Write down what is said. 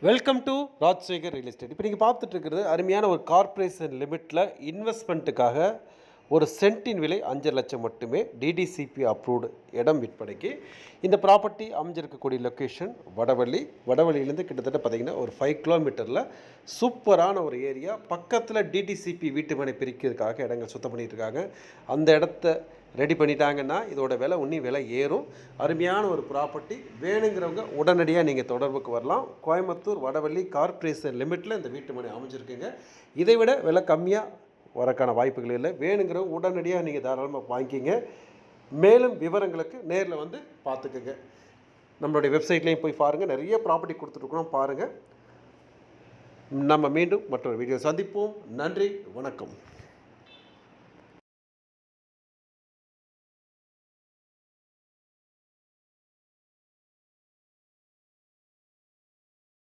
Welcome to Rajsekar real estate. இப்போ நீங்கள் பார்த்துட்டு இருக்கிறது அருமையான ஒரு கார்ப்பரேஷன் லிமிட்டில் இன்வெஸ்ட்மெண்ட்டுக்காக ஒரு சென்ட்டின் விலை 5,00,000 மட்டுமே டிடிசிபி அப்ரூவ்டு இடம் விற்பனைக்கு. இந்த ப்ராப்பர்ட்டி அமைஞ்சிருக்கக்கூடிய லொக்கேஷன் வடவள்ளியிலேருந்து கிட்டத்தட்ட பார்த்திங்கன்னா ஒரு 5 கிலோமீட்டரில் சூப்பரான ஒரு ஏரியா. பக்கத்தில் டிடிசிபி வீட்டு மனை பிரிக்கிறதுக்காக இடங்கள் சுத்தம் பண்ணிட்டு இருக்காங்க. அந்த இடத்த ரெடி பண்ணிட்டாங்கன்னா இதோட விலை விலை ஏறும். அருமையான ஒரு ப்ராப்பர்ட்டி வேணுங்கிறவங்க உடனடியாக நீங்கள் தொடர்புக்கு வரலாம். கோயம்புத்தூர் வடவள்ளி கார்ப்பரேஷன் லிமிட்டில் இந்த வீட்டு மனை அமைஞ்சிருக்குங்க. இதை விட விலை கம்மியாக வரக்கான வாய்ப்புகள் இல்லை. வேணுங்கிறவங்க உடனடியாக நீங்கள் தாராளமாக வாங்கிக்கிங்க. மேலும் விவரங்களுக்கு நேரில் வந்து பார்த்துக்குங்க. நம்மளுடைய வெப்சைட்லேயும் போய் பாருங்கள், நிறைய ப்ராப்பர்ட்டி கொடுத்துட்ருக்கோம், பாருங்கள். நம்ம மீண்டும் மற்றொரு வீடியோ சந்திப்போம். நன்றி, வணக்கம்.